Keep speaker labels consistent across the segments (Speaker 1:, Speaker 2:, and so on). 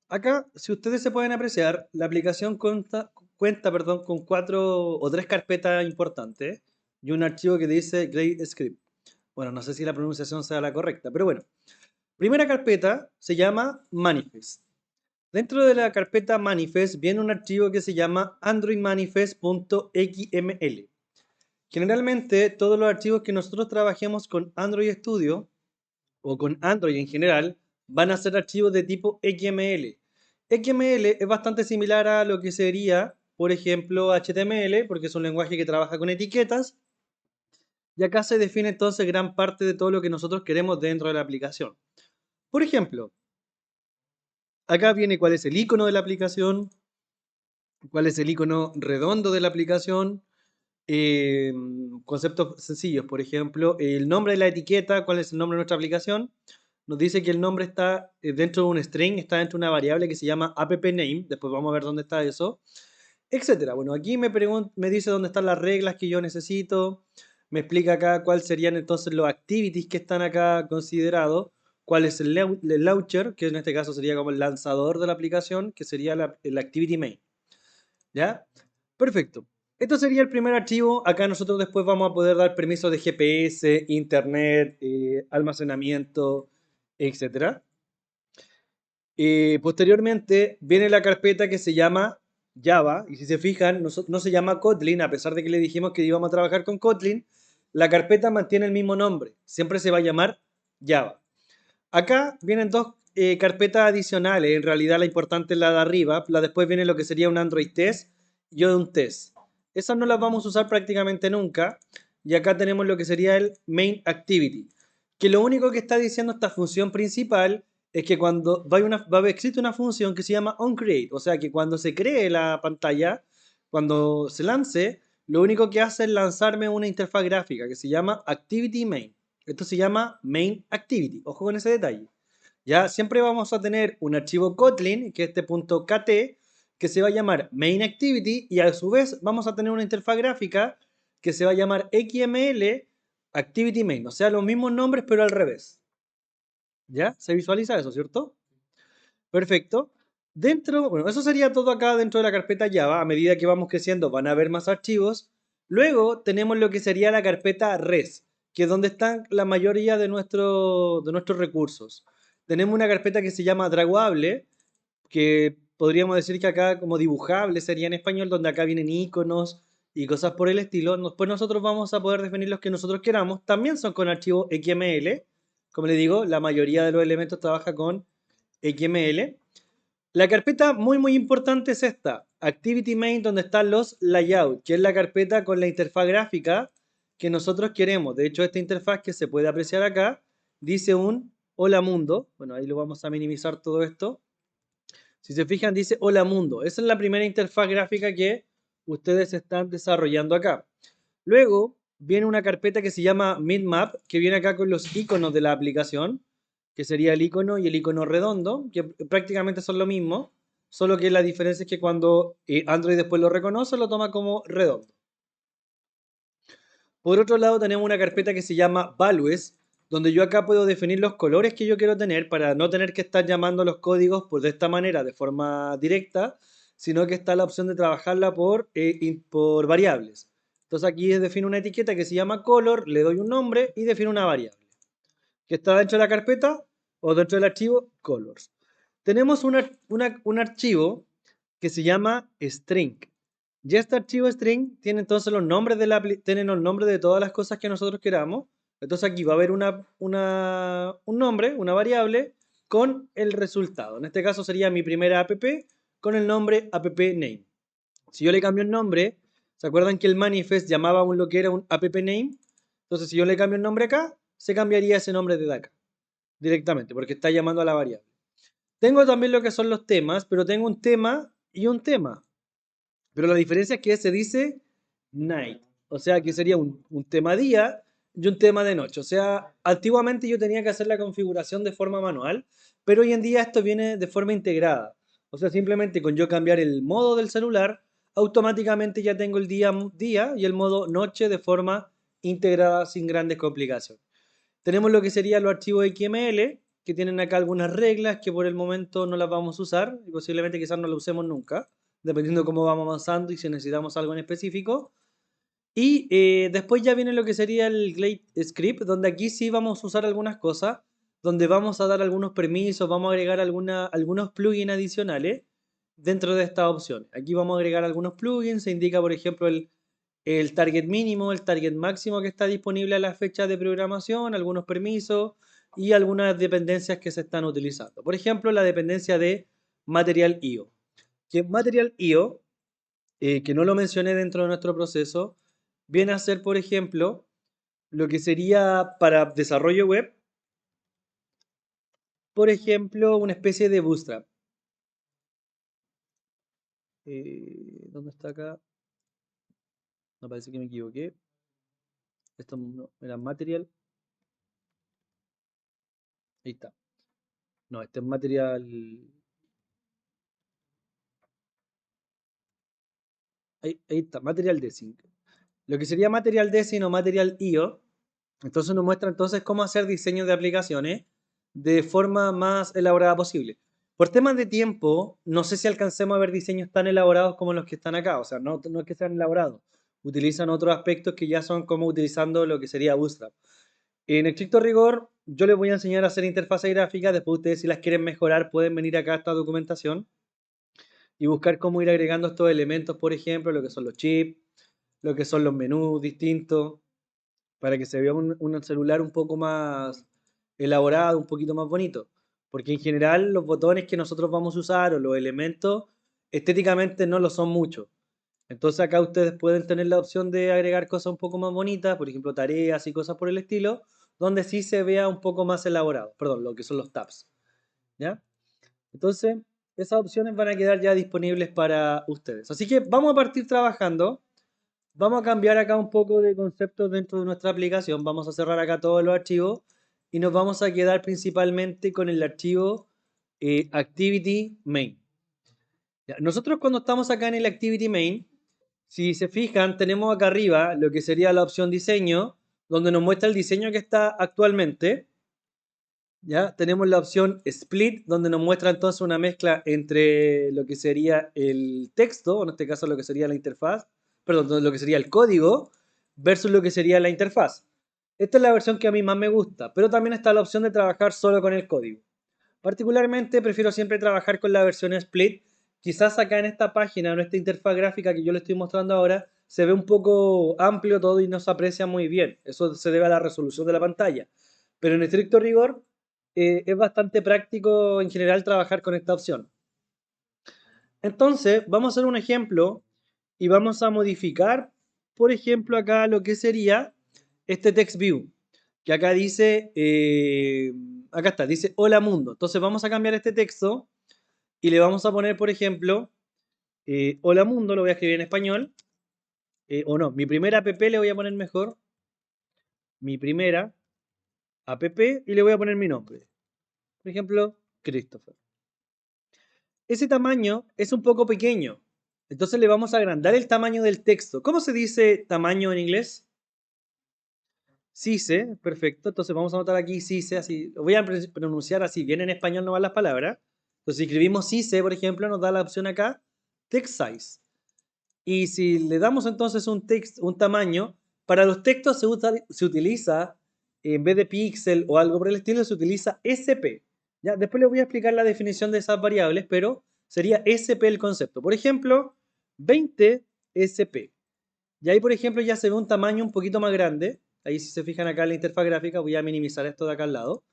Speaker 1: Acá, si ustedes se pueden apreciar, la aplicación cuenta, perdón, con cuatro o tres carpetas importantes y un archivo que dice Grade Script. Bueno, no sé si la pronunciación sea la correcta, pero bueno. Primera carpeta se llama Manifest. Dentro de la carpeta Manifest viene un archivo que se llama androidmanifest.xml. Generalmente, todos los archivos que nosotros trabajemos con Android Studio o con Android en general van a ser archivos de tipo XML. XML es bastante similar a lo que sería, por ejemplo, HTML, porque es un lenguaje que trabaja con etiquetas, y acá se define entonces gran parte de todo lo que nosotros queremos dentro de la aplicación. Por ejemplo, acá viene cuál es el icono de la aplicación, cuál es el icono redondo de la aplicación, eh, conceptos sencillos, por ejemplo, el nombre de la etiqueta, cuál es el nombre de nuestra aplicación. Nos dice que el nombre está dentro de un string, está dentro de una variable que se llama appname, después vamos a ver dónde está eso, etcétera. Bueno, aquí me dice dónde están las reglas que yo necesito, me explica acá cuáles serían entonces los activities que están acá considerados, cuál es el launcher, que en este caso sería como el lanzador de la aplicación, que sería el activity main. ¿Ya? Perfecto. Esto sería el primer archivo. Acá nosotros después vamos a poder dar permisos de GPS, internet, almacenamiento, etcétera. Posteriormente viene la carpeta que se llama Java, y si se fijan, no se llama Kotlin, a pesar de que le dijimos que íbamos a trabajar con Kotlin, la carpeta mantiene el mismo nombre, siempre se va a llamar Java. Acá vienen dos carpetas adicionales, en realidad la importante es la de arriba, la después viene lo que sería un Android test y un test. Esas no las vamos a usar prácticamente nunca, y acá tenemos lo que sería el main activity, que lo único que está diciendo esta función principal es que cuando existe una función que se llama onCreate, o sea que cuando se cree la pantalla, cuando se lance, lo único que hace es lanzarme una interfaz gráfica que se llama Activity Main. Esto se llama Main Activity. Ojo con ese detalle. Ya siempre vamos a tener un archivo Kotlin, que es este punto .kt, que se va a llamar Main Activity, y a su vez vamos a tener una interfaz gráfica que se va a llamar XML Activity Main. O sea, los mismos nombres, pero al revés. ¿Ya? ¿Se visualiza eso, cierto? Perfecto. Bueno, eso sería todo acá dentro de la carpeta Java. A medida que vamos creciendo van a haber más archivos. Luego tenemos lo que sería la carpeta res, que es donde están la mayoría de nuestros recursos. Tenemos una carpeta que se llama draguable, que podríamos decir que acá como dibujable sería en español, donde acá vienen iconos y cosas por el estilo. Después nosotros vamos a poder definir los que nosotros queramos. También son con archivo XML. Como les digo, la mayoría de los elementos trabaja con XML. La carpeta muy importante es esta, Activity Main, donde están los layouts, que es la carpeta con la interfaz gráfica que nosotros queremos. De hecho, esta interfaz que se puede apreciar acá dice un hola mundo. Bueno, ahí lo vamos a minimizar todo esto. Si se fijan, dice hola mundo. Esa es la primera interfaz gráfica que ustedes están desarrollando acá. Luego viene una carpeta que se llama Map, que viene acá con los iconos de la aplicación, que sería el icono y el icono redondo, que prácticamente son lo mismo, solo que la diferencia es que cuando Android después lo reconoce, lo toma como redondo. Por otro lado, tenemos una carpeta que se llama Values, donde yo acá puedo definir los colores que yo quiero tener para no tener que estar llamando los códigos de esta manera, de forma directa, sino que está la opción de trabajarla por variables. Entonces aquí defino una etiqueta que se llama color, le doy un nombre y defino una variable que está dentro de la carpeta o dentro del archivo colors. Tenemos un archivo que se llama string. Y este archivo string tiene entonces los nombres tiene los nombres de todas las cosas que nosotros queramos. Entonces aquí va a haber un nombre, una variable, con el resultado. En este caso sería mi primera app con el nombre appname. Si yo le cambio el nombre, ¿se acuerdan que el manifest llamaba a lo que era un appname? Entonces si yo le cambio el nombre acá, se cambiaría ese nombre de acá directamente, porque está llamando a la variable. Tengo también lo que son los temas, pero tengo un tema y un tema. Pero la diferencia es que se dice night. O sea, que sería un tema día y un tema de noche. O sea, antiguamente yo tenía que hacer la configuración de forma manual, pero hoy en día esto viene de forma integrada. O sea, simplemente con yo cambiar el modo del celular, automáticamente ya tengo el día y el modo noche de forma integrada sin grandes complicaciones. Tenemos lo que serían los archivos XML, que tienen acá algunas reglas que por el momento no las vamos a usar y posiblemente quizás no las usemos nunca, dependiendo de cómo vamos avanzando y si necesitamos algo en específico. Y después ya viene lo que sería el Glade Script, donde aquí sí vamos a usar algunas cosas, donde vamos a dar algunos permisos, vamos a agregar algunos plugins adicionales dentro de estas opciones. Aquí vamos a agregar algunos plugins, se indica por ejemplo el target mínimo, el target máximo que está disponible a la fecha de programación, algunos permisos y algunas dependencias que se están utilizando. Por ejemplo, la dependencia de Material.io. Que Material.io, que no lo mencioné dentro de nuestro proceso, viene a ser, por ejemplo, lo que sería para desarrollo web, por ejemplo, una especie de Bootstrap. ¿Dónde está acá? Me parece que me equivoqué. Esto no, era Material. Ahí está. No, este es Material. Ahí está, Material Design. Lo que sería Material Design o Material.io, entonces nos muestra entonces cómo hacer diseños de aplicaciones de forma más elaborada posible. Por temas de tiempo, no sé si alcancemos a ver diseños tan elaborados como los que están acá, o sea, no es que sean elaborados, utilizan otros aspectos que ya son como utilizando lo que sería Bootstrap. En estricto rigor, yo les voy a enseñar a hacer interfaces gráficas, después ustedes si las quieren mejorar pueden venir acá a esta documentación y buscar cómo ir agregando estos elementos, por ejemplo, lo que son los chips, lo que son los menús distintos, para que se vea un celular un poco más elaborado, un poquito más bonito. Porque en general los botones que nosotros vamos a usar o los elementos estéticamente no lo son mucho. Entonces acá ustedes pueden tener la opción de agregar cosas un poco más bonitas, por ejemplo tareas y cosas por el estilo, donde sí se vea un poco más elaborado. Perdón, lo que son los tabs. ¿Ya? Entonces, esas opciones van a quedar ya disponibles para ustedes. Así que vamos a partir trabajando. Vamos a cambiar acá un poco de conceptos dentro de nuestra aplicación. Vamos a cerrar acá todos los archivos y nos vamos a quedar principalmente con el archivo Activity Main. Ya, nosotros cuando estamos acá en el Activity Main, si se fijan, tenemos acá arriba lo que sería la opción diseño, donde nos muestra el diseño que está actualmente. ¿Ya? Tenemos la opción Split, donde nos muestra entonces una mezcla entre lo que sería el texto, o en este caso lo que sería la interfaz, perdón, lo que sería el código, versus lo que sería la interfaz. Esta es la versión que a mí más me gusta, pero también está la opción de trabajar solo con el código. Particularmente prefiero siempre trabajar con la versión Split. Quizás acá en esta página, en esta interfaz gráfica que yo le estoy mostrando ahora, se ve un poco amplio todo y no se aprecia muy bien. Eso se debe a la resolución de la pantalla. Pero en estricto rigor, es bastante práctico en general trabajar con esta opción. Entonces, vamos a hacer un ejemplo y vamos a modificar, por ejemplo, acá lo que sería este text view, que acá dice, acá está, dice hola mundo. Entonces vamos a cambiar este texto y le vamos a poner, por ejemplo, hola mundo, lo voy a escribir en español, o no, mi primera app le voy a poner mejor, mi primera app y le voy a poner mi nombre. Por ejemplo, Christopher. Ese tamaño es un poco pequeño. Entonces le vamos a agrandar el tamaño del texto. ¿Cómo se dice tamaño en inglés? Size, perfecto. Entonces vamos a anotar aquí size, así. Lo voy a pronunciar así, bien en español no van las palabras. Entonces si escribimos size, por ejemplo, nos da la opción acá, text size. Y si le damos entonces un tamaño, para los textos se utiliza, en vez de píxel o algo por el estilo, se utiliza SP. ¿Ya? Después les voy a explicar la definición de esas variables, pero sería SP el concepto. Por ejemplo, 20 SP. Y ahí, por ejemplo, ya se ve un tamaño un poquito más grande. Ahí si se fijan acá en la interfaz gráfica, voy a minimizar esto de acá al lado.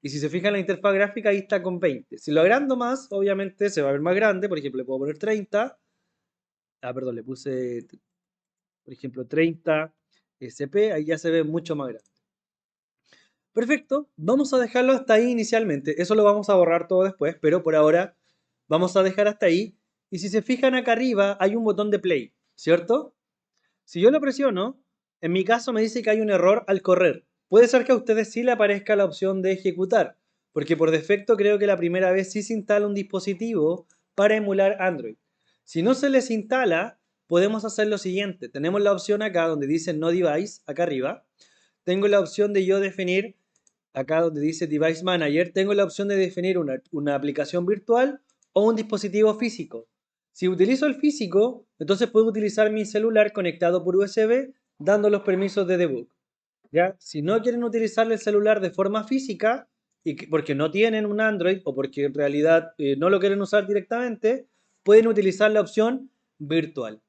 Speaker 1: Y si se fijan en la interfaz gráfica, ahí está con 20. Si lo agrando más, obviamente se va a ver más grande. Por ejemplo, le puedo poner 30. Ah, perdón, le puse, por ejemplo, 30 SP. Ahí ya se ve mucho más grande. Perfecto, vamos a dejarlo hasta ahí inicialmente. Eso lo vamos a borrar todo después, pero por ahora vamos a dejar hasta ahí. Y si se fijan acá arriba, hay un botón de play, ¿cierto? Si yo lo presiono, en mi caso me dice que hay un error al correr. Puede ser que a ustedes sí le aparezca la opción de ejecutar, porque por defecto creo que la primera vez sí se instala un dispositivo para emular Android. Si no se les instala, podemos hacer lo siguiente. Tenemos la opción acá donde dice No Device, acá arriba. Tengo la opción de yo definir acá donde dice Device Manager, tengo la opción de definir una aplicación virtual o un dispositivo físico. Si utilizo el físico, entonces puedo utilizar mi celular conectado por USB, dando los permisos de debug. ¿Ya? Si no quieren utilizar el celular de forma física, porque no tienen un Android o porque en realidad no lo quieren usar directamente, pueden utilizar la opción virtual.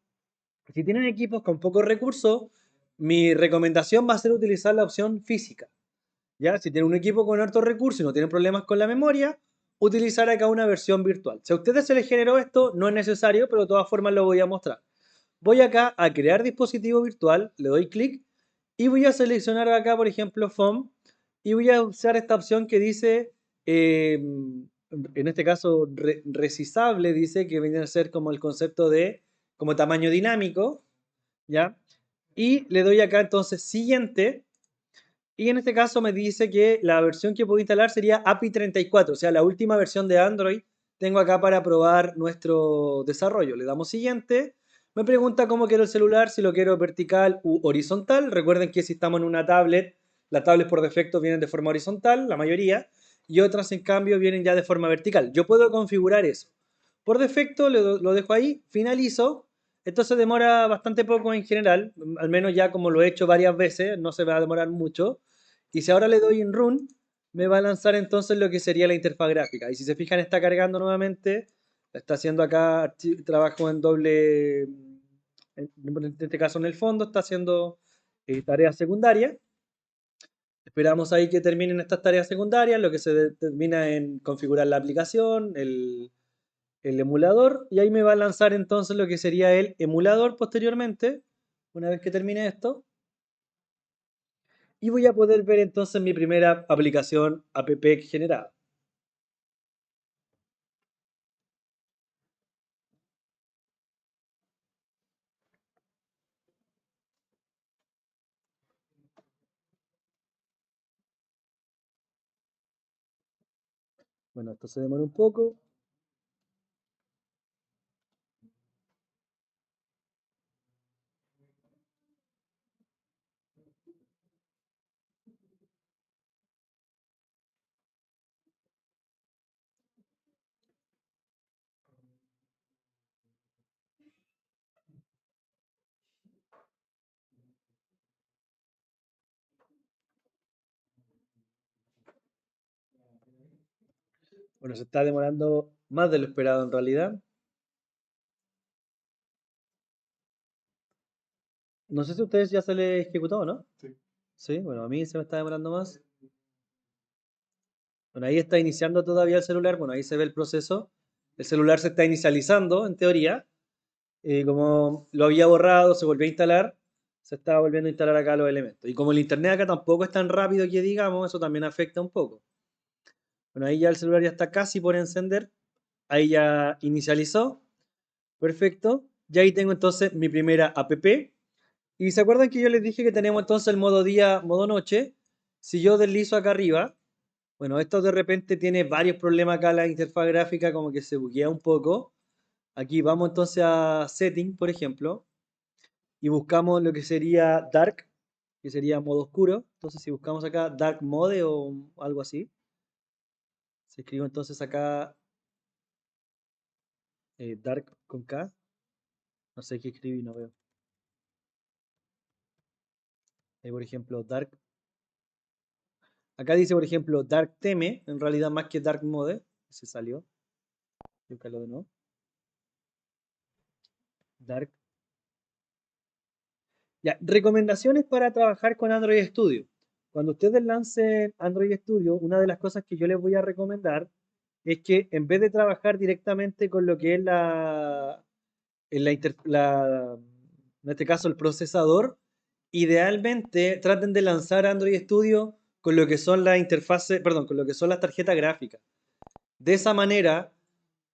Speaker 1: Si tienen equipos con pocos recursos, mi recomendación va a ser utilizar la opción física. ¿Ya? Si tienen un equipo con altos recursos y no tienen problemas con la memoria, utilizar acá una versión virtual. Si a ustedes se les generó esto, no es necesario, pero de todas formas lo voy a mostrar. Voy acá a crear dispositivo virtual, le doy clic y voy a seleccionar acá, por ejemplo, FOM y voy a usar esta opción que dice, en este caso, resizable, dice que viene a ser como el concepto de como tamaño dinámico, ¿ya? Y le doy acá entonces siguiente. Y en este caso me dice que la versión que puedo instalar sería API 34, o sea, la última versión de Android. Tengo acá para probar nuestro desarrollo. Le damos siguiente. Me pregunta cómo quiero el celular, si lo quiero vertical u horizontal. Recuerden que si estamos en una tablet, las tablets por defecto vienen de forma horizontal, la mayoría, y otras en cambio vienen ya de forma vertical. Yo puedo configurar eso. Por defecto lo dejo ahí, finalizo. Esto se demora bastante poco en general, al menos ya como lo he hecho varias veces, no se va a demorar mucho. Y si ahora le doy en Run, me va a lanzar entonces lo que sería la interfaz gráfica. Y si se fijan, está cargando nuevamente. Está haciendo acá trabajo en doble, en este caso en el fondo, está haciendo tareas secundarias. Esperamos ahí que terminen estas tareas secundarias, lo que se determina en configurar la aplicación, el emulador, y ahí me va a lanzar entonces lo que sería el emulador posteriormente, una vez que termine esto. Y voy a poder ver entonces mi primera aplicación app generada. Bueno, esto se demora un poco. Bueno, se está demorando más de lo esperado en realidad. No sé si a ustedes ya se les ejecutó, ¿no? Sí, bueno, a mí se me está demorando más. Bueno, ahí está iniciando todavía el celular. Bueno, ahí se ve el proceso. El celular se está inicializando, en teoría. Como lo había borrado, se volvió a instalar. Se está volviendo a instalar acá los elementos. Y como el internet acá tampoco es tan rápido que digamos, eso también afecta un poco. Bueno, ahí ya el celular ya está casi por encender. Ahí ya inicializó. Perfecto. Ya ahí tengo entonces mi primera app. Y se acuerdan que yo les dije que tenemos entonces el modo día, modo noche. Si yo deslizo acá arriba, bueno, esto de repente tiene varios problemas acá la interfaz gráfica, como que se buguea un poco. Aquí vamos entonces a Setting, por ejemplo, y buscamos lo que sería Dark, que sería modo oscuro. Entonces si buscamos acá Dark Mode o algo así, se escribe entonces acá Dark con K. No sé qué escribí, no veo. Por ejemplo, Dark. Acá dice, por ejemplo, Dark Theme, en realidad más que Dark Mode. Se salió. Búscalo de nuevo. Dark. Ya, recomendaciones para trabajar con Android Studio. Cuando ustedes lancen Android Studio, una de las cosas que yo les voy a recomendar es que en vez de trabajar directamente con lo que es en este caso el procesador, idealmente traten de lanzar Android Studio con lo que son las interfaces, perdón, con lo que son las tarjetas gráficas. De esa manera,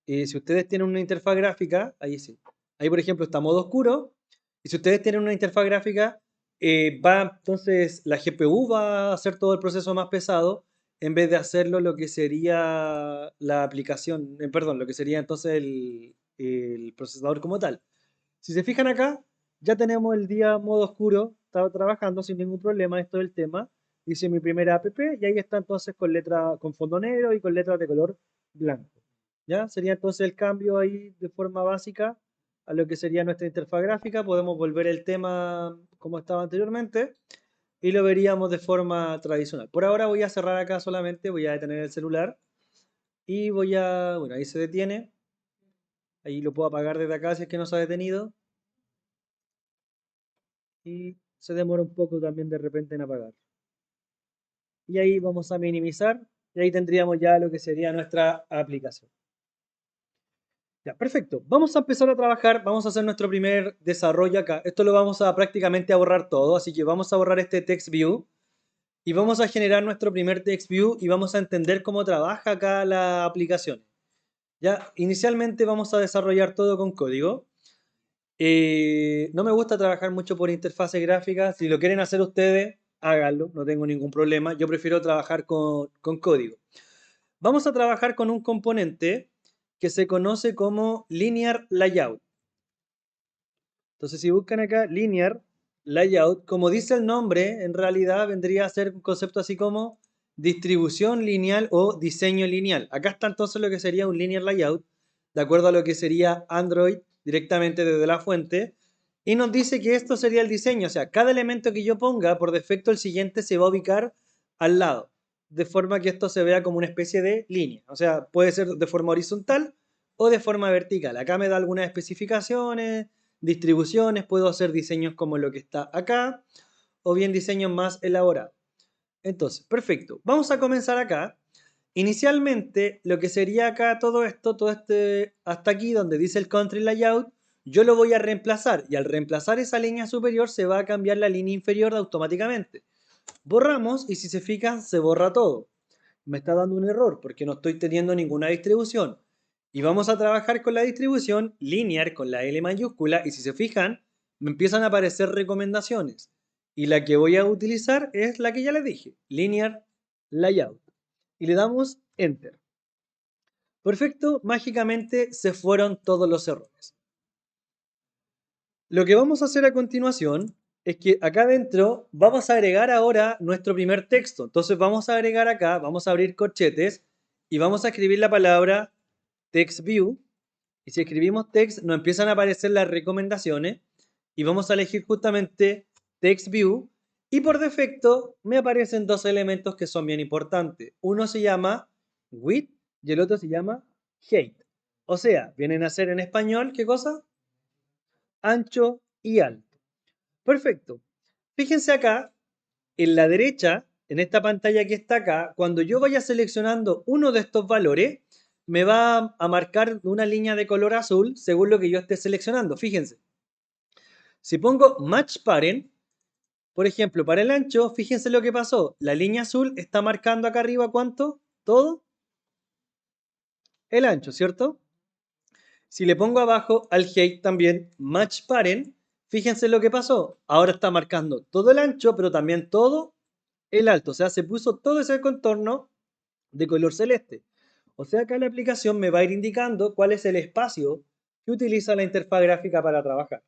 Speaker 1: si ustedes tienen una interfaz gráfica, ahí sí. Ahí, por ejemplo, está modo oscuro. Y si ustedes tienen una interfaz gráfica, entonces la GPU va a hacer todo el proceso más pesado en vez de hacerlo lo que sería la aplicación, perdón, lo que sería entonces el procesador como tal. Si se fijan acá, ya tenemos el día modo oscuro, estaba trabajando sin ningún problema, esto es el tema. hice mi primera app y ahí está entonces con letra, con fondo negro y con letras de color blanco. ¿Ya? Sería entonces el cambio ahí de forma básica a lo que sería nuestra interfaz gráfica. Podemos volver el tema como estaba anteriormente y lo veríamos de forma tradicional. Por ahora voy a cerrar acá solamente, voy a detener el celular y voy a, bueno, ahí se detiene. Ahí lo puedo apagar desde acá si es que no se ha detenido. Y se demora un poco también de repente en apagar. Y ahí vamos a minimizar y ahí tendríamos ya lo que sería nuestra aplicación. Ya, perfecto. Vamos a empezar a trabajar, vamos a hacer nuestro primer desarrollo acá. Esto lo vamos a prácticamente a borrar todo, así que vamos a borrar este text view y vamos a generar nuestro primer text view y vamos a entender cómo trabaja acá la aplicación. Ya, inicialmente vamos a desarrollar todo con código. No me gusta trabajar mucho por interfaces gráficas. Si lo quieren hacer ustedes, háganlo, no tengo ningún problema. Yo prefiero trabajar con código. Vamos a trabajar con un componente que se conoce como Linear Layout. Entonces, si buscan acá Linear Layout, como dice el nombre, en realidad vendría a ser un concepto así como distribución lineal o diseño lineal. Acá está entonces lo que sería un Linear Layout, de acuerdo a lo que sería Android directamente desde la fuente, y nos dice que esto sería el diseño, o sea, cada elemento que yo ponga, por defecto el siguiente se va a ubicar al lado, de forma que esto se vea como una especie de línea, o sea, puede ser de forma horizontal o de forma vertical. Acá me da algunas especificaciones, distribuciones, puedo hacer diseños como lo que está acá, o bien diseños más elaborados. Entonces, perfecto. Vamos a comenzar acá. Inicialmente, lo que sería acá todo esto, todo este, hasta aquí donde dice el country layout, yo lo voy a reemplazar y al reemplazar esa línea superior se va a cambiar la línea inferior automáticamente. Borramos y si se fijan se borra todo. Me está dando un error porque no estoy teniendo ninguna distribución. Y vamos a trabajar con la distribución linear con la L mayúscula y si se fijan me empiezan a aparecer recomendaciones. Y la que voy a utilizar es la que ya les dije, Linear Layout. Y le damos Enter. Perfecto, mágicamente se fueron todos los errores. Lo que vamos a hacer a continuación es que acá adentro vamos a agregar ahora nuestro primer texto. Entonces vamos a agregar acá, vamos a abrir corchetes y vamos a escribir la palabra text view. Y si escribimos text, nos empiezan a aparecer las recomendaciones y vamos a elegir justamente text view. Y por defecto me aparecen dos elementos que son bien importantes. Uno se llama width y el otro se llama height. O sea, vienen a ser en español, ¿qué cosa? Ancho y alto. Perfecto. Fíjense acá, en la derecha, en esta pantalla que está acá, cuando yo vaya seleccionando uno de estos valores, me va a marcar una línea de color azul según lo que yo esté seleccionando. Fíjense. Si pongo Match Parent, por ejemplo, para el ancho, fíjense lo que pasó. La línea azul está marcando acá arriba ¿cuánto? Todo el ancho, ¿cierto? Si le pongo abajo al height también Match Parent, fíjense lo que pasó. Ahora está marcando todo el ancho, pero también todo el alto. O sea, se puso todo ese contorno de color celeste. O sea, acá la aplicación me va a ir indicando cuál es el espacio que utiliza la interfaz gráfica para trabajar.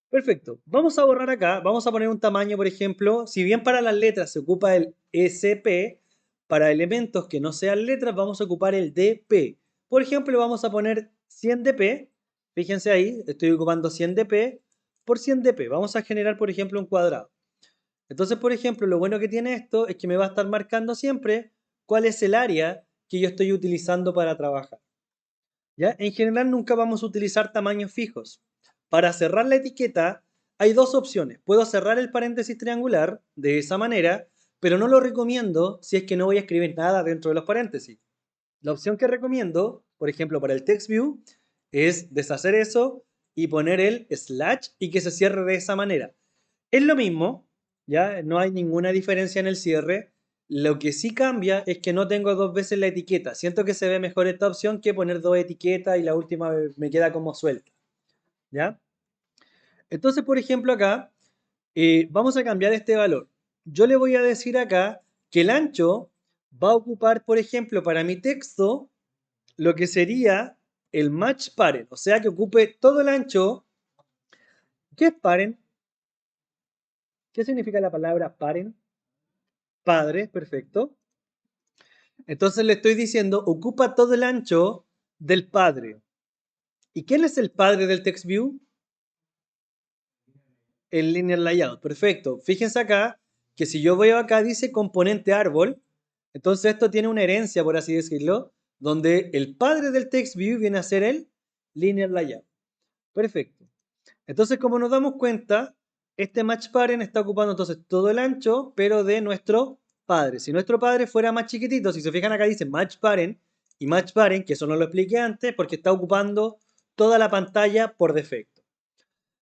Speaker 1: Perfecto. Vamos a borrar acá. Vamos a poner un tamaño, por ejemplo. Si bien para las letras se ocupa el SP, para elementos que no sean letras vamos a ocupar el DP. Por ejemplo, vamos a poner 100 dp. Fíjense ahí, estoy ocupando 100 dp por 100 dp. Vamos a generar, por ejemplo, un cuadrado. Entonces, por ejemplo, lo bueno que tiene esto es que me va a estar marcando siempre cuál es el área que yo estoy utilizando para trabajar. ¿Ya? En general nunca vamos a utilizar tamaños fijos. Para cerrar la etiqueta hay dos opciones. Puedo cerrar el paréntesis triangular de esa manera, pero no lo recomiendo si es que no voy a escribir nada dentro de los paréntesis. La opción que recomiendo, por ejemplo, para el text view, es deshacer eso y poner el slash y que se cierre de esa manera. Es lo mismo, ¿ya? No hay ninguna diferencia en el cierre. Lo que sí cambia es que no tengo dos veces la etiqueta. Siento que se ve mejor esta opción que poner dos etiquetas y la última me queda como suelta, ¿ya? Entonces, por ejemplo, acá vamos a cambiar este valor. Yo le voy a decir acá que el ancho va a ocupar, por ejemplo, para mi texto, lo que sería el match parent, o sea, que ocupe todo el ancho. ¿Qué es parent? ¿Qué significa la palabra parent? padre, perfecto. Entonces le estoy diciendo, ocupa todo el ancho del padre. ¿Y quién es el padre del text view? El linear layout, perfecto. Fíjense acá que si yo veo acá dice componente árbol, entonces esto tiene una herencia, por así decirlo, donde el padre del text view viene a ser el linear layout. Perfecto. Entonces, como nos damos cuenta, este match parent está ocupando entonces todo el ancho, pero de nuestro padre. Si nuestro padre fuera más chiquitito, si se fijan acá dice match parent y match parent, que eso no lo expliqué antes, porque está ocupando toda la pantalla por defecto.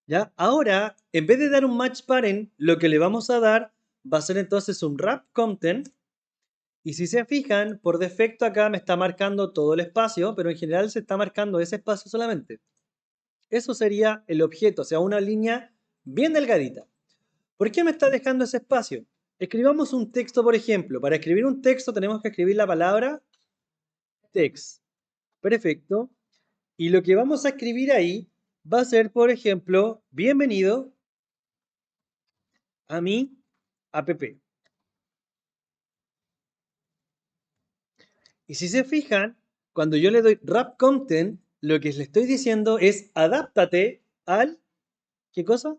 Speaker 1: ¿Ya? Ahora, en vez de dar un match parent, lo que le vamos a dar va a ser entonces un wrap content. Y si se fijan, por defecto acá me está marcando todo el espacio, pero en general se está marcando ese espacio solamente. Eso sería el objeto, o sea, una línea bien delgadita. ¿Por qué me está dejando ese espacio? Escribamos un texto, por ejemplo. Para escribir un texto tenemos que escribir la palabra text. Perfecto. Y lo que vamos a escribir ahí va a ser, por ejemplo, bienvenido a mi app. Y si se fijan, cuando yo le doy wrap content, lo que le estoy diciendo es adáptate al, ¿qué cosa?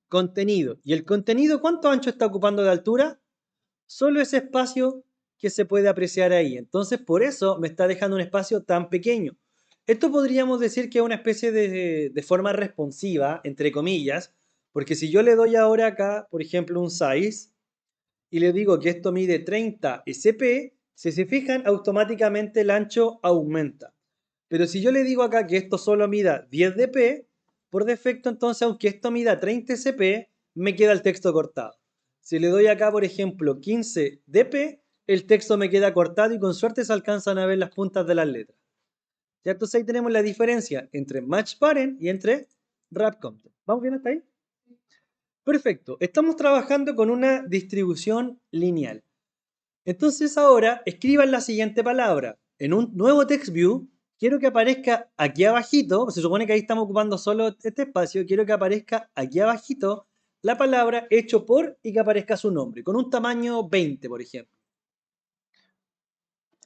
Speaker 1: Contenido. ¿Y el contenido cuánto ancho está ocupando de altura? Solo ese espacio que se puede apreciar ahí. Entonces, por eso me está dejando un espacio tan pequeño. Esto podríamos decir que es una especie de forma responsiva, entre comillas, porque si yo le doy ahora acá, por ejemplo, un size, y le digo que esto mide 30 SP, si se fijan, automáticamente el ancho aumenta. Pero si yo le digo acá que esto solo mida 10 dp, por defecto entonces, aunque esto mida 30 SP, me queda el texto cortado. Si le doy acá, por ejemplo, 15 dp, el texto me queda cortado y con suerte se alcanzan a ver las puntas de las letras. Ya entonces ahí tenemos la diferencia entre match parent y entre wrap content. ¿Vamos bien hasta ahí? Perfecto. Estamos trabajando con una distribución lineal. Entonces ahora escriban la siguiente palabra. En un nuevo text view, quiero que aparezca aquí abajito, se supone que ahí estamos ocupando solo este espacio, quiero que aparezca aquí abajito la palabra hecho por y que aparezca su nombre, con un tamaño 20, por ejemplo.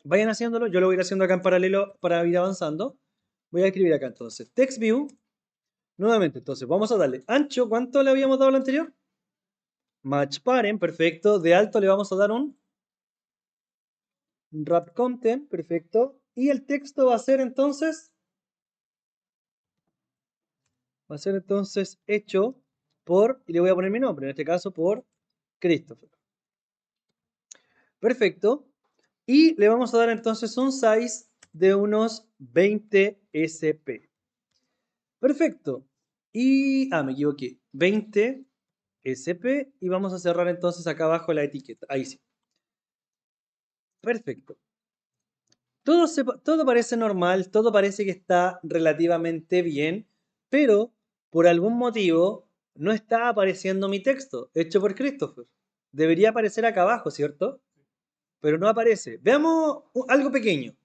Speaker 1: Vayan haciéndolo, yo lo voy a ir haciendo acá en paralelo para ir avanzando. Voy a escribir acá entonces, text view, nuevamente, entonces vamos a darle ancho, ¿cuánto le habíamos dado al anterior? Match parent, perfecto, de alto le vamos a dar un wrap content, perfecto. Y el texto va a ser entonces hecho por, y le voy a poner mi nombre, en este caso por Christopher. Perfecto. Y le vamos a dar entonces un size de unos 20 SP. Perfecto. Y, me equivoqué. 20 SP y vamos a cerrar entonces acá abajo la etiqueta. Ahí sí. Perfecto. Todo parece normal, todo parece que está relativamente bien, pero por algún motivo no está apareciendo mi texto hecho por Christopher. Debería aparecer acá abajo, ¿cierto? Pero no aparece. Veamos algo pequeño.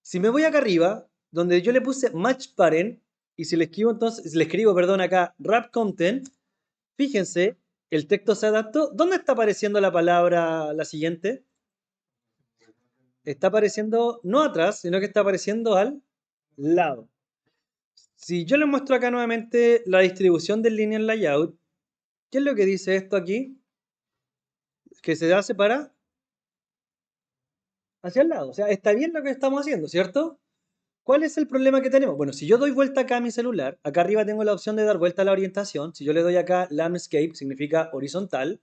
Speaker 1: Si me voy acá arriba, donde yo le puse match parent, y si le escribo entonces, si le escribo, perdón, acá wrap content, fíjense, el texto se adaptó. ¿Dónde está apareciendo la palabra, la siguiente? Está apareciendo no atrás, sino que está apareciendo al lado. Si yo les muestro acá nuevamente la distribución del linear layout, ¿qué es lo que dice esto aquí? Que se hace para hacia el lado. O sea, está bien lo que estamos haciendo, ¿cierto? ¿Cuál es el problema que tenemos? Bueno, si yo doy vuelta acá a mi celular, acá arriba tengo la opción de dar vuelta a la orientación. Si yo le doy acá landscape, significa horizontal,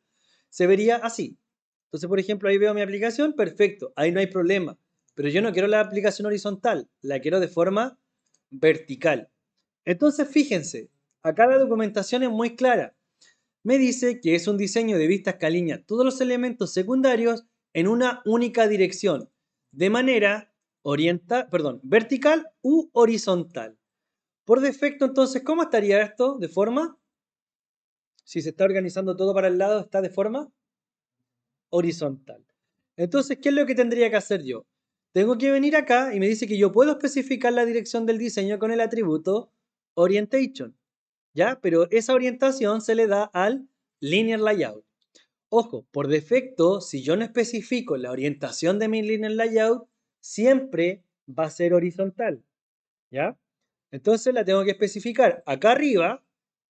Speaker 1: se vería así. Entonces, por ejemplo, ahí veo mi aplicación, perfecto, ahí no hay problema. Pero yo no quiero la aplicación horizontal, la quiero de forma vertical. Entonces, fíjense, acá la documentación es muy clara. Me dice que es un diseño de vistas que alinea todos los elementos secundarios en una única dirección, de manera vertical u horizontal. Por defecto, entonces, ¿cómo estaría esto? De forma, si se está organizando todo para el lado, está de forma horizontal. Entonces, ¿qué es lo que tendría que hacer yo? Tengo que venir acá y me dice que yo puedo especificar la dirección del diseño con el atributo orientation, ¿ya? Pero esa orientación se le da al linear layout. Ojo, por defecto, si yo no especifico la orientación de mi linear layout, siempre va a ser horizontal, ¿ya? Entonces la tengo que especificar. Acá arriba,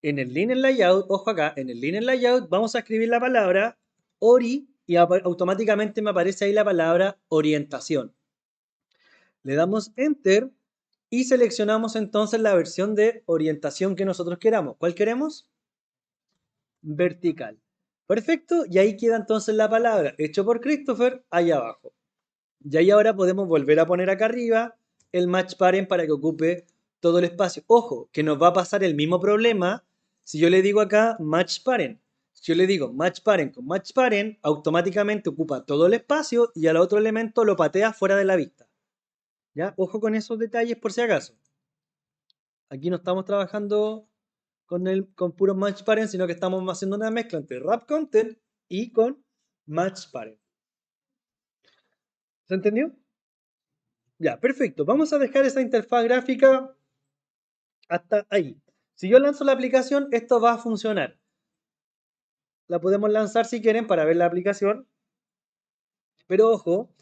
Speaker 1: en el linear layout, ojo acá, en el linear layout vamos a escribir la palabra ori y automáticamente me aparece ahí la palabra orientación. Le damos enter y seleccionamos entonces la versión de orientación que nosotros queramos. ¿Cuál queremos? Vertical. Perfecto, y ahí queda entonces la palabra hecho por Christopher ahí abajo. Y ahí ahora podemos volver a poner acá arriba el match parent para que ocupe todo el espacio. Ojo, que nos va a pasar el mismo problema si yo le digo acá match parent. Si yo le digo match parent con match parent, automáticamente ocupa todo el espacio y al otro elemento lo patea fuera de la vista. ¿Ya? Ojo con esos detalles por si acaso. Aquí no estamos trabajando con puro match parent, sino que estamos haciendo una mezcla entre wrap content y con match parent. ¿Se entendió? Ya, perfecto. Vamos a dejar esa interfaz gráfica hasta ahí. Si yo lanzo la aplicación, esto va a funcionar. La podemos lanzar si quieren para ver la aplicación. Pero ojo,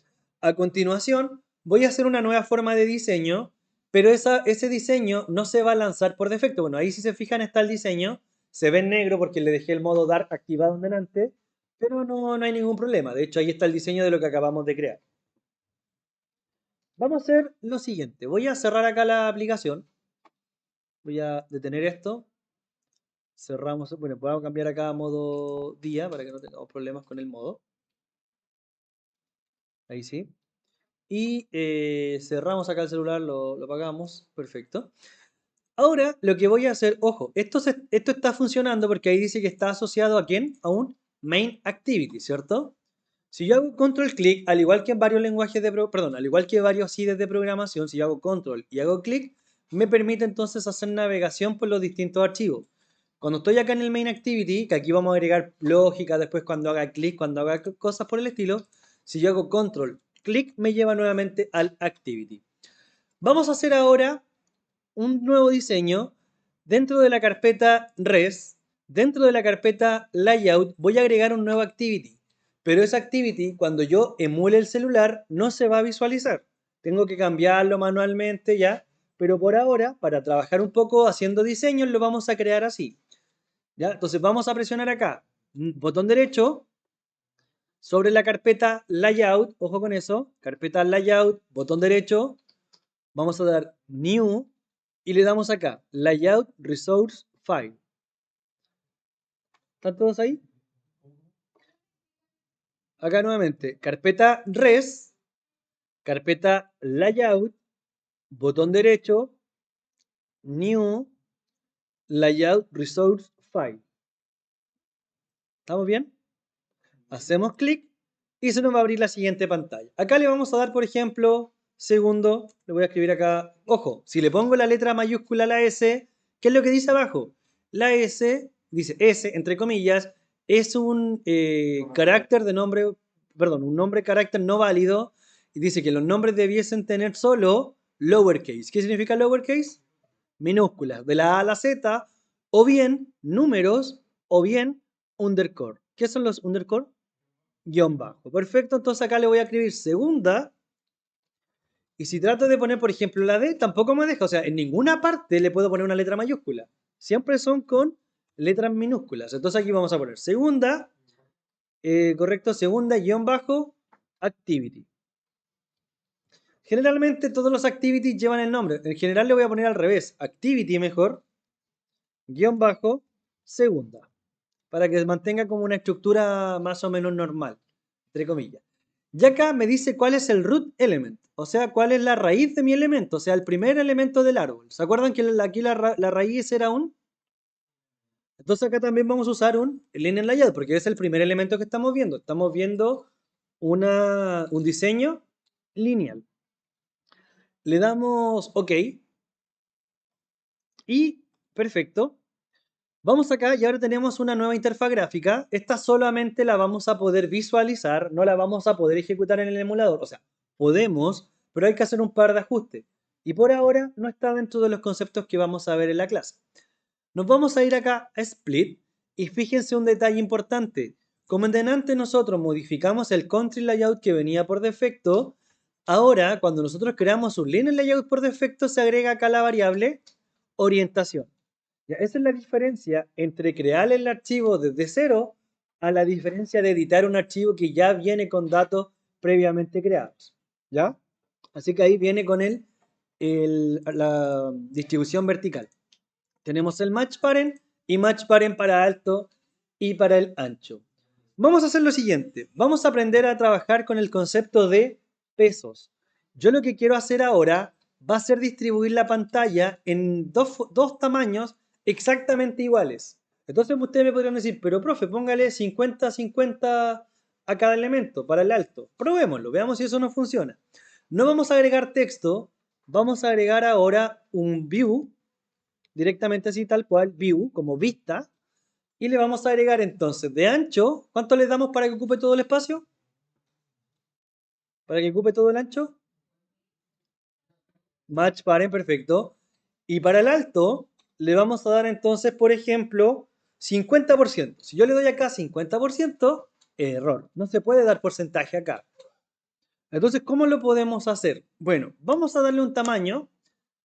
Speaker 1: a continuación voy a hacer una nueva forma de diseño, pero ese diseño no se va a lanzar por defecto. Bueno, ahí si se fijan está el diseño. Se ve en negro porque le dejé el modo Dark activado en delante, pero no hay ningún problema. De hecho, ahí está el diseño de lo que acabamos de crear. Vamos a hacer lo siguiente. Voy a cerrar acá la aplicación. Voy a detener esto. Cerramos. Bueno, podemos cambiar acá a modo día para que no tengamos problemas con el modo. Ahí sí. Y cerramos acá el celular, lo apagamos. Perfecto. Ahora lo que voy a hacer, ojo, esto está funcionando porque ahí dice que está asociado a ¿quién? A un main activity, ¿cierto? Si yo hago control clic, al igual que en varios lenguajes perdón, al igual que varios IDEs de programación, si yo hago control y hago clic, me permite entonces hacer navegación por los distintos archivos. Cuando estoy acá en el main activity, que aquí vamos a agregar lógica después cuando haga clic, cuando haga cosas por el estilo, si yo hago control clic, me lleva nuevamente al activity. Vamos a hacer ahora un nuevo diseño dentro de la carpeta res. Dentro de la carpeta layout voy a agregar un nuevo activity, pero esa activity cuando yo emule el celular no se va a visualizar. Tengo que cambiarlo manualmente ya, pero por ahora, para trabajar un poco haciendo diseños, lo vamos a crear así. ¿Ya? Entonces vamos a presionar acá, botón derecho, sobre la carpeta layout, ojo con eso, carpeta layout, botón derecho, vamos a dar new y le damos acá, Layout Resource File. ¿Están todos ahí? Acá nuevamente, carpeta res, carpeta layout, botón derecho, new, layout resource file. ¿Estamos bien? Hacemos clic y se nos va a abrir la siguiente pantalla. Acá le vamos a dar, por ejemplo, segundo, le voy a escribir acá, ojo, si le pongo la letra mayúscula a la S, ¿qué es lo que dice abajo? La S, dice S, entre comillas, es un carácter de nombre, perdón, un nombre carácter no válido y dice que los nombres debiesen tener solo lowercase. ¿Qué significa lowercase? Minúsculas, de la A a la Z, o bien números, o bien underscore. ¿Qué son los underscore? Guión bajo. Perfecto, entonces acá le voy a escribir segunda. Y si trato de poner, por ejemplo, la D, tampoco me deja. O sea, en ninguna parte le puedo poner una letra mayúscula. Siempre son con letras minúsculas. Entonces aquí vamos a poner segunda, correcto, segunda, guión bajo, activity. Generalmente todos los activities llevan el nombre. En general le voy a poner al revés. Activity mejor, guión bajo, segunda. Para que mantenga como una estructura más o menos normal, entre comillas. Y acá me dice cuál es el root element, o sea, cuál es la raíz de mi elemento, o sea, el primer elemento del árbol. ¿Se acuerdan que aquí la raíz era un? Entonces acá también vamos a usar un linear layout, porque es el primer elemento que estamos viendo. Estamos viendo un diseño lineal. Le damos OK. Y perfecto. Vamos acá y ahora tenemos una nueva interfaz gráfica. Esta solamente la vamos a poder visualizar, no la vamos a poder ejecutar en el emulador. O sea, podemos, pero hay que hacer un par de ajustes. Y por ahora no está dentro de los conceptos que vamos a ver en la clase. Nos vamos a ir acá a Split y fíjense un detalle importante. Como en delante nosotros modificamos el country layout que venía por defecto, ahora cuando nosotros creamos un linear layout por defecto se agrega acá la variable orientación. Ya, esa es la diferencia entre crear el archivo desde cero a la diferencia de editar un archivo que ya viene con datos previamente creados. ¿Ya? Así que ahí viene con la distribución vertical. Tenemos el match parent y match parent para alto y para el ancho. Vamos a hacer lo siguiente. Vamos a aprender a trabajar con el concepto de pesos. Yo lo que quiero hacer ahora va a ser distribuir la pantalla en dos tamaños exactamente iguales. Entonces ustedes me podrían decir, pero profe, póngale 50-50 a cada elemento para el alto. Probémoslo, veamos si eso no funciona. No vamos a agregar texto, vamos a agregar ahora un view, directamente así tal cual, view, como vista, y le vamos a agregar entonces de ancho, ¿cuánto le damos para que ocupe todo el espacio? Para que ocupe todo el ancho. Match parent, perfecto. Y para el alto, le vamos a dar entonces, por ejemplo, 50%. Si yo le doy acá 50%, error. No se puede dar porcentaje acá. Entonces, ¿cómo lo podemos hacer? Bueno, vamos a darle un tamaño.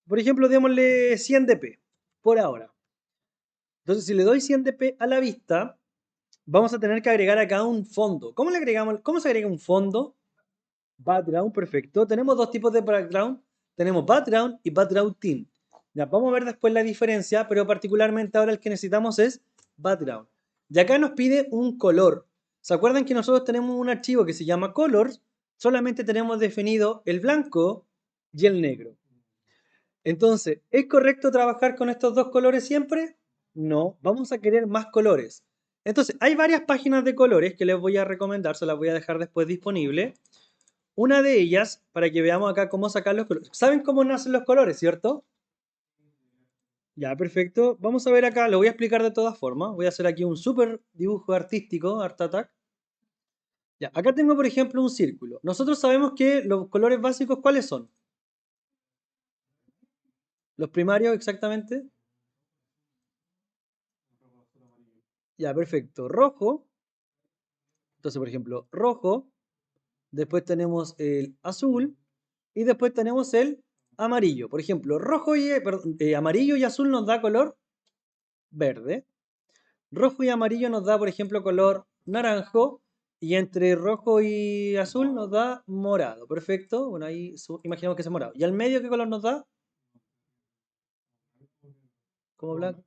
Speaker 1: Por ejemplo, démosle 100 dp por ahora. Entonces, si le doy 100 dp a la vista, vamos a tener que agregar acá un fondo. ¿Cómo le agregamos? ¿Cómo se agrega un fondo? Background, perfecto. Tenemos dos tipos de background. Tenemos background y background theme. Ya, vamos a ver después la diferencia, pero particularmente ahora el que necesitamos es background. Y acá nos pide un color. ¿Se acuerdan que nosotros tenemos un archivo que se llama colors? Solamente tenemos definido el blanco y el negro. Entonces, ¿es correcto trabajar con estos dos colores siempre? No, vamos a querer más colores. Entonces, hay varias páginas de colores que les voy a recomendar, se las voy a dejar después disponible. Una de ellas, para que veamos acá cómo sacar los colores. ¿Saben cómo nacen los colores, cierto? Ya, perfecto. Vamos a ver acá, lo voy a explicar de todas formas. Voy a hacer aquí un súper dibujo artístico, Art Attack. Ya, acá tengo, por ejemplo, un círculo. Nosotros sabemos que los colores básicos, ¿cuáles son? Los primarios, exactamente. Ya, perfecto. Rojo. Entonces, por ejemplo, rojo. Después tenemos el azul. Y después tenemos el amarillo. Por ejemplo, amarillo y azul nos da color verde. Rojo y amarillo nos da, por ejemplo, color naranjo. Y entre rojo y azul nos da morado. Perfecto. Bueno, ahí imaginamos que es morado. ¿Y al medio qué color nos da? ¿Como blanco?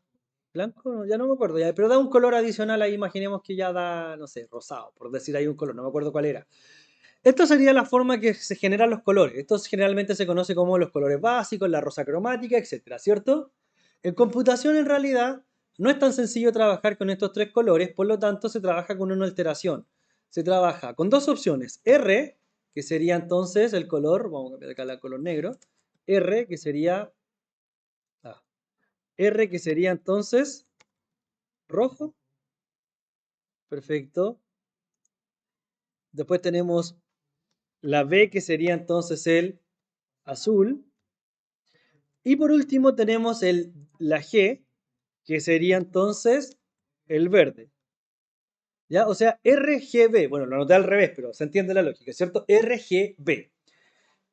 Speaker 1: ¿Blanco? No, ya no me acuerdo. Ya, pero da un color adicional ahí. Imaginemos que ya da, no sé, rosado. Por decir ahí un color. No me acuerdo cuál era. Esto sería la forma que se generan los colores. Esto generalmente se conoce como los colores básicos, la rosa cromática, etcétera, ¿cierto? En computación, en realidad, no es tan sencillo trabajar con estos tres colores, por lo tanto, se trabaja con una alteración. Se trabaja con dos opciones. R, que sería entonces el color, vamos a cambiar acá el color negro. R, que sería, ah, R, que sería entonces rojo. Perfecto. Después tenemos la B, que sería entonces el azul. Y por último tenemos la G, que sería entonces el verde. ¿Ya? O sea, RGB. Bueno, lo anoté al revés, pero se entiende la lógica, ¿cierto? RGB.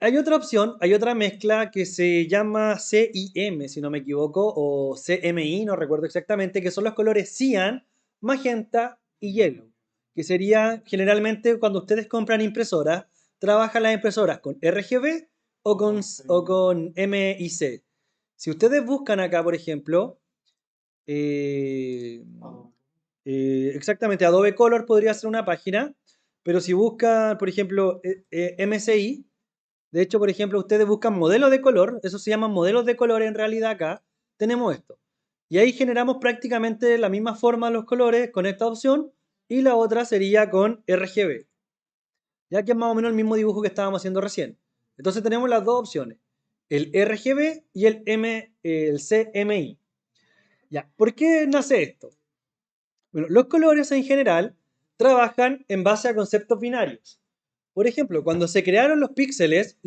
Speaker 1: Hay otra opción, hay otra mezcla que se llama CIM, si no me equivoco, o CMI, no recuerdo exactamente, que son los colores cian, magenta y yellow, que sería generalmente cuando ustedes compran impresoras, trabajan las impresoras con RGB o con MIC. Si ustedes buscan acá, por ejemplo, eh, exactamente, Adobe Color podría ser una página, pero si buscan, por ejemplo, MSI, de hecho, por ejemplo, ustedes buscan modelos de color, eso se llaman modelos de color en realidad acá, tenemos esto. Y ahí generamos prácticamente la misma forma los colores con esta opción y la otra sería con RGB, ya que es más o menos el mismo dibujo que estábamos haciendo recién. Entonces tenemos las dos opciones, el RGB y el CMI. Ya, ¿por qué nace esto? Bueno, los colores en general trabajan en base a conceptos binarios. Por ejemplo, cuando se crearon los píxeles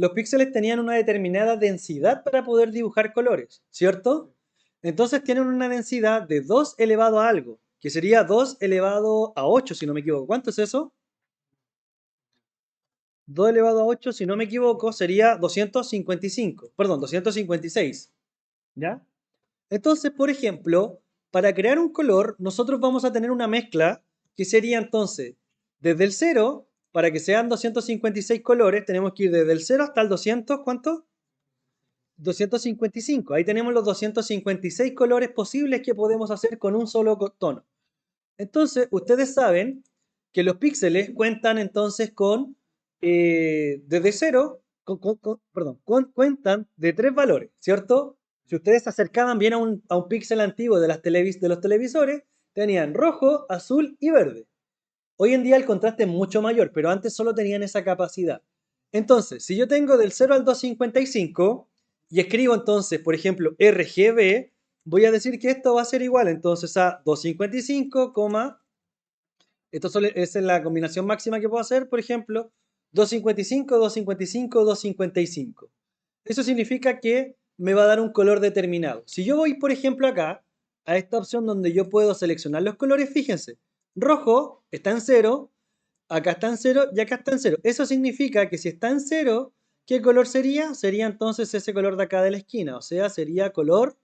Speaker 1: tenían una determinada densidad para poder dibujar colores, ¿cierto? Entonces tienen una densidad de 2 elevado a algo. que sería 2 elevado a 8, si no me equivoco. ¿Cuánto es eso? 2 elevado a 8, si no me equivoco, sería 255. Perdón, 256. ¿Ya? Entonces, por ejemplo, para crear un color, nosotros vamos a tener una mezcla que sería entonces, desde el 0, para que sean 256 colores, tenemos que ir desde el 0 hasta el 200, ¿cuánto? 255. Ahí tenemos los 256 colores posibles que podemos hacer con un solo tono. Entonces, ustedes saben que los píxeles cuentan entonces con, desde 0, perdón, cuentan de 3 valores, ¿cierto? Si ustedes se acercaban bien a un píxel antiguo de los televisores, tenían rojo, azul y verde. Hoy en día el contraste es mucho mayor, pero antes solo tenían esa capacidad. Entonces, si yo tengo del 0 al 255 y escribo entonces, por ejemplo, RGB, voy a decir que esto va a ser igual entonces a 255, esa es la combinación máxima que puedo hacer, por ejemplo, 255, 255, 255. Eso significa que me va a dar un color determinado. Si yo voy, por ejemplo, acá, a esta opción donde yo puedo seleccionar los colores, fíjense, rojo está en 0, acá está en 0 y acá está en 0. Eso significa que si está en 0, ¿qué color sería? Sería entonces ese color de acá de la esquina, o sea, sería color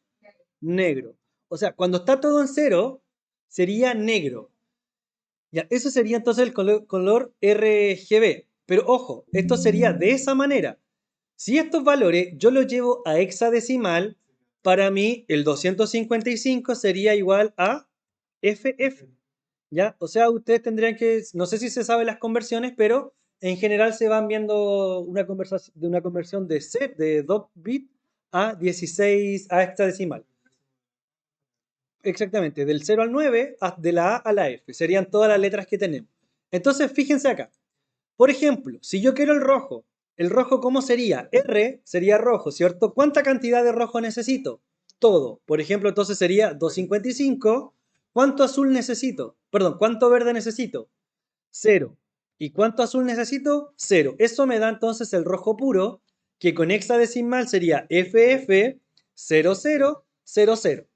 Speaker 1: negro. O sea, cuando está todo en 0, sería negro. Ya, eso sería entonces el color RGB. Pero ojo, esto sería de esa manera. Si estos valores yo los llevo a hexadecimal, para mí el 255 sería igual a FF. ¿Ya? O sea, ustedes tendrían que, no sé si se saben las conversiones, pero en general se van viendo una conversión de 2 bits a 16 a hexadecimal. Exactamente, del 0 al 9, de la A a la F. Serían todas las letras que tenemos. Entonces, fíjense acá. Por ejemplo, si yo quiero el rojo ¿cómo sería? R sería rojo, ¿cierto? ¿Cuánta cantidad de rojo necesito? Todo. Por ejemplo, entonces sería 255. ¿Cuánto azul necesito? Perdón, ¿cuánto verde necesito? 0. ¿Y cuánto azul necesito? 0. Eso me da entonces el rojo puro, que con hexadecimal sería FF0000.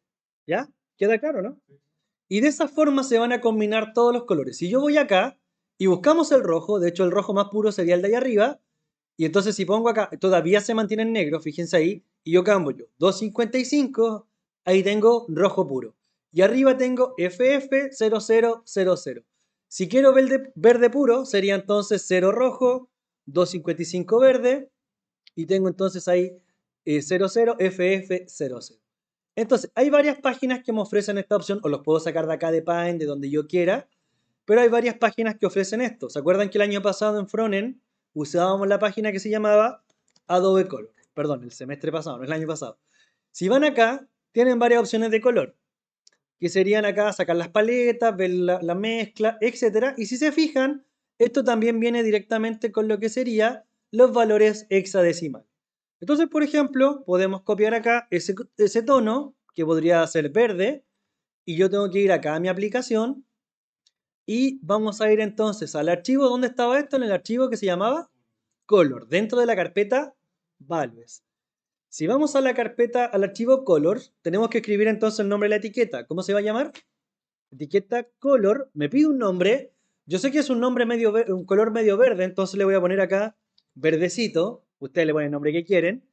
Speaker 1: ¿Ya? ¿Queda claro, no? Y de esa forma se van a combinar todos los colores. Si yo voy acá y buscamos el rojo, de hecho el rojo más puro sería el de allá arriba, y entonces si pongo acá, todavía se mantiene en negro, fíjense ahí, y yo cambio 255, ahí tengo rojo puro. Y arriba tengo FF0000. Si quiero verde puro, sería entonces 0 rojo, 255 verde, y tengo entonces ahí 00 FF00. Entonces, hay varias páginas que me ofrecen esta opción, o los puedo sacar de acá de Paint, de donde yo quiera, pero hay varias páginas que ofrecen esto. ¿Se acuerdan que el año pasado en Frontend usábamos la página que se llamaba Adobe Color? Perdón, el semestre pasado, no el año pasado. Si van acá, tienen varias opciones de color, que serían acá sacar las paletas, ver la mezcla, etc. Y si se fijan, esto también viene directamente con lo que sería los valores hexadecimal. Entonces, por ejemplo, podemos copiar acá ese tono, que podría ser verde, y yo tengo que ir acá a mi aplicación, y vamos a ir entonces al archivo. ¿Dónde estaba esto? En el archivo que se llamaba Color, dentro de la carpeta Values. Si vamos a la carpeta, al archivo Color, tenemos que escribir entonces el nombre de la etiqueta. ¿Cómo se va a llamar? Etiqueta Color. Me pide un nombre. Yo sé que es un nombre un color medio verde, entonces le voy a poner acá verdecito. Ustedes le ponen el nombre que quieren.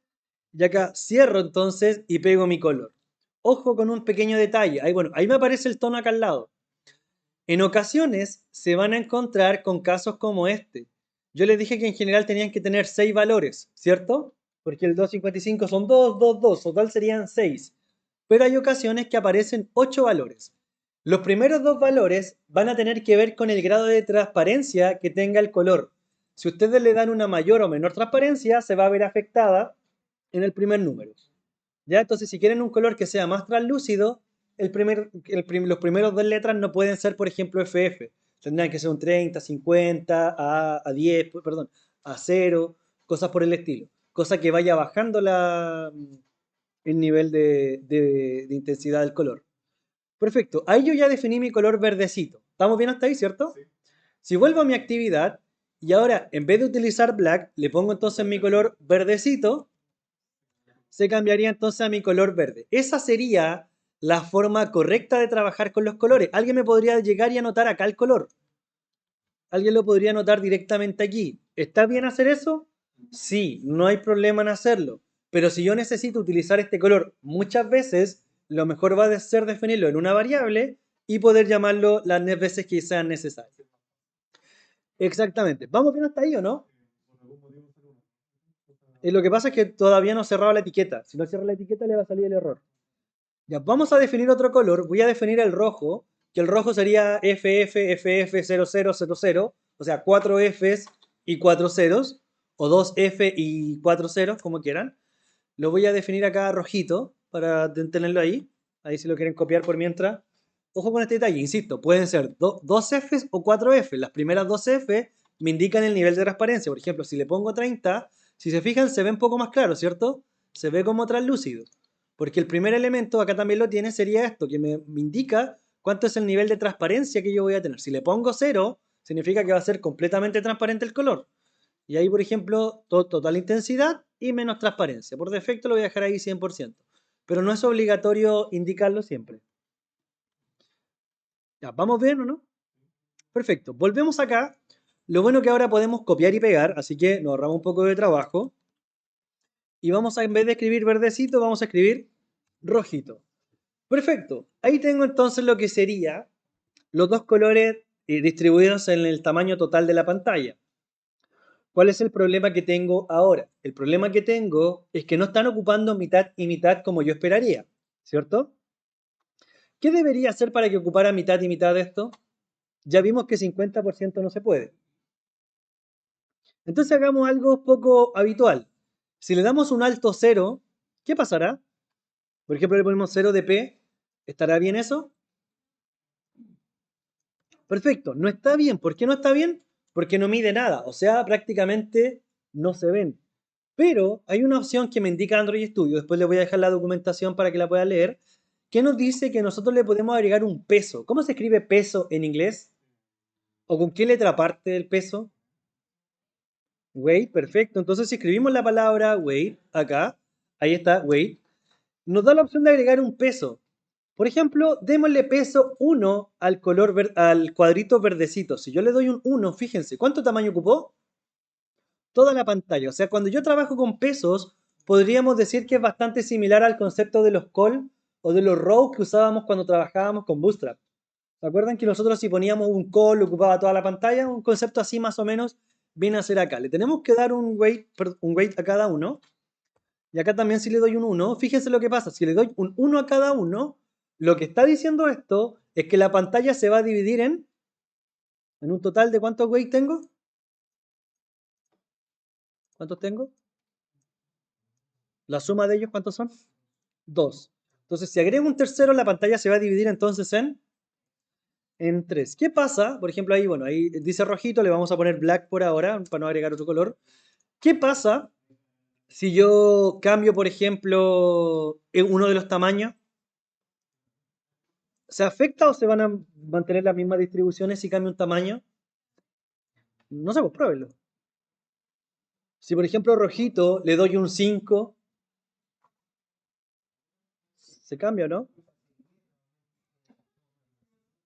Speaker 1: Y acá cierro entonces y pego mi color. Ojo con un pequeño detalle. Ahí, bueno, ahí me aparece el tono acá al lado. En ocasiones se van a encontrar con casos como este. Yo les dije que en general tenían que tener 6 valores, ¿cierto? Porque el 255 son 2, 2, 2, total serían 6. Pero hay ocasiones que aparecen 8 valores. Los primeros 2 valores van a tener que ver con el grado de transparencia que tenga el color. Si ustedes le dan una mayor o menor transparencia, se va a ver afectada en el primer número. ¿Ya? Entonces, si quieren un color que sea más translúcido, los primeros 2 letras no pueden ser, por ejemplo, FF. Tendrán que ser un 30, 50, a 10, perdón, a 0, cosas por el estilo. Cosa que vaya bajando el nivel de intensidad del color. Perfecto, ahí yo ya definí mi color verdecito. ¿Estamos bien hasta ahí, cierto? Sí. Si vuelvo a mi actividad y ahora en vez de utilizar black, le pongo entonces mi color verdecito, se cambiaría entonces a mi color verde. Esa sería la forma correcta de trabajar con los colores. ¿Alguien me podría llegar y anotar acá el color? ¿Alguien lo podría anotar directamente aquí? ¿Está bien hacer eso? Sí, no hay problema en hacerlo. Pero si yo necesito utilizar este color muchas veces, lo mejor va a ser definirlo en una variable y poder llamarlo las veces que sean necesarias. Exactamente. ¿Vamos bien hasta ahí o no? Lo que pasa es que todavía no cerraba la etiqueta. Si no cierra la etiqueta le va a salir el error. Ya, vamos a definir otro color. Voy a definir el rojo, que el rojo sería FF0000, o sea, 4 Fs y 4 ceros, o 2 F y 4 ceros, como quieran. Lo voy a definir acá rojito para tenerlo ahí. Ahí si lo quieren copiar por mientras. Ojo con este detalle, insisto, pueden ser 2 Fs o 4 F. Las primeras 2 F me indican el nivel de transparencia. Por ejemplo, si le pongo 30, si se fijan, se ve un poco más claro, ¿cierto? Se ve como translúcido. Porque el primer elemento, acá también lo tiene, sería esto, que me indica cuánto es el nivel de transparencia que yo voy a tener. Si le pongo 0, significa que va a ser completamente transparente el color. Y ahí, por ejemplo, total intensidad y menos transparencia. Por defecto lo voy a dejar ahí 100%. Pero no es obligatorio indicarlo siempre. Ya, ¿vamos bien o no? Perfecto. Volvemos acá. Lo bueno que ahora podemos copiar y pegar, así que nos ahorramos un poco de trabajo. Y vamos a, en vez de escribir verdecito, vamos a escribir rojito. Perfecto. Ahí tengo entonces lo que sería los dos colores distribuidos en el tamaño total de la pantalla. ¿Cuál es el problema que tengo ahora? El problema que tengo es que no están ocupando mitad y mitad como yo esperaría, ¿cierto? ¿Qué debería hacer para que ocupara mitad y mitad de esto? Ya vimos que 50% no se puede. Entonces hagamos algo poco habitual. Si le damos un alto 0, ¿qué pasará? Por ejemplo, le ponemos 0 de P. ¿Estará bien eso? Perfecto. No está bien. ¿Por qué no está bien? Porque no mide nada. O sea, prácticamente no se ven. Pero hay una opción que me indica Android Studio, después le voy a dejar la documentación para que la pueda leer, que nos dice que nosotros le podemos agregar un peso. ¿Cómo se escribe peso en inglés? ¿O con qué letra parte el peso? Weight, perfecto. Entonces si escribimos la palabra weight acá, ahí está, weight, nos da la opción de agregar un peso. Por ejemplo, démosle peso 1 al al cuadrito verdecito. Si yo le doy un 1, fíjense, ¿cuánto tamaño ocupó? Toda la pantalla. O sea, cuando yo trabajo con pesos, podríamos decir que es bastante similar al concepto de los call o de los rows que usábamos cuando trabajábamos con Bootstrap. ¿Se acuerdan que nosotros si poníamos un call ocupaba toda la pantalla? Un concepto así más o menos viene a ser acá. Le tenemos que dar un weight a cada uno. Y acá también si le doy un 1, fíjense lo que pasa. Si le doy un 1 a cada uno, lo que está diciendo esto es que la pantalla se va a dividir en un total de ¿cuántos weight tengo? ¿Cuántos tengo? La suma de ellos, ¿cuántos son? 2. Entonces, si agrego un tercero, la pantalla se va a dividir entonces en 3. ¿Qué pasa? Por ejemplo, ahí, bueno, ahí dice rojito, le vamos a poner black por ahora, para no agregar otro color. ¿Qué pasa si yo cambio, por ejemplo, uno de los tamaños? ¿Se afecta o se van a mantener las mismas distribuciones si cambio un tamaño? No sé, pues pruébenlo. Si, por ejemplo, rojito le doy un 5, ¿se cambia o no?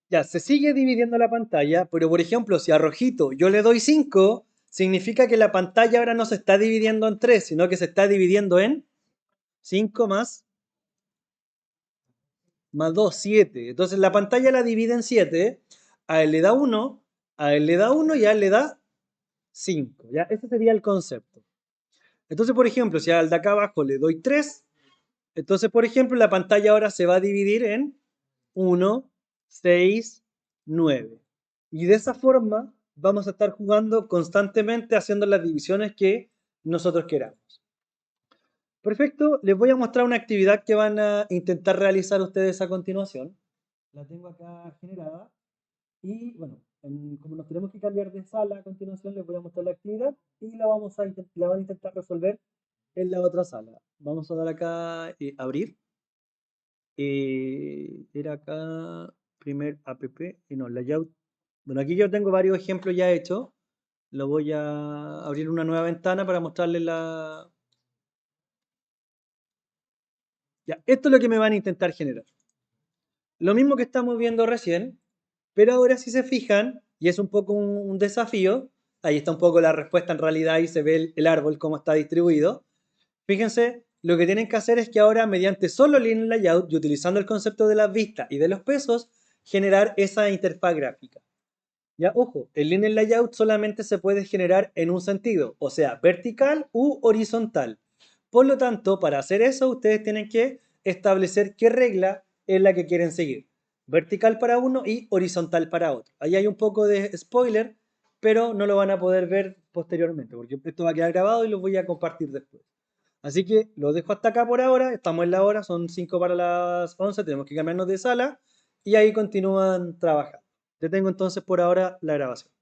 Speaker 1: Ya, se sigue dividiendo la pantalla, pero por ejemplo, si a rojito yo le doy 5, significa que la pantalla ahora no se está dividiendo en 3, sino que se está dividiendo en 5 más 2, 7. Entonces la pantalla la divide en 7, a él le da 1, a él le da 1 y a él le da 5. ¿Ya? Ese sería el concepto. Entonces, por ejemplo, si al de acá abajo le doy 3, entonces, por ejemplo, la pantalla ahora se va a dividir en 1, 6, 9. Y de esa forma vamos a estar jugando constantemente haciendo las divisiones que nosotros queramos. Perfecto, les voy a mostrar una actividad que van a intentar realizar ustedes a continuación. La tengo acá generada. Y bueno, como nos tenemos que cambiar de sala a continuación, les voy a mostrar la actividad y la van a intentar resolver en la otra sala. Vamos a dar acá abrir. Era acá primer app y no, layout. Bueno, aquí yo tengo varios ejemplos ya hechos. Lo voy a abrir una nueva ventana para mostrarles Ya, esto es lo que me van a intentar generar. Lo mismo que estamos viendo recién, pero ahora si se fijan, y es un poco un desafío, ahí está un poco la respuesta en realidad y se ve el árbol cómo está distribuido. Fíjense, lo que tienen que hacer es que ahora mediante solo Linear Layout y utilizando el concepto de las vistas y de los pesos, generar esa interfaz gráfica. Ya, ojo, el Linear Layout solamente se puede generar en un sentido, o sea, vertical u horizontal. Por lo tanto, para hacer eso, ustedes tienen que establecer qué regla es la que quieren seguir. Vertical para uno y horizontal para otro. Ahí hay un poco de spoiler, pero no lo van a poder ver posteriormente, porque esto va a quedar grabado y lo voy a compartir después. Así que lo dejo hasta acá por ahora. Estamos en la hora, son 5 para las 11. Tenemos que cambiarnos de sala y ahí continúan trabajando. Detengo entonces por ahora la grabación.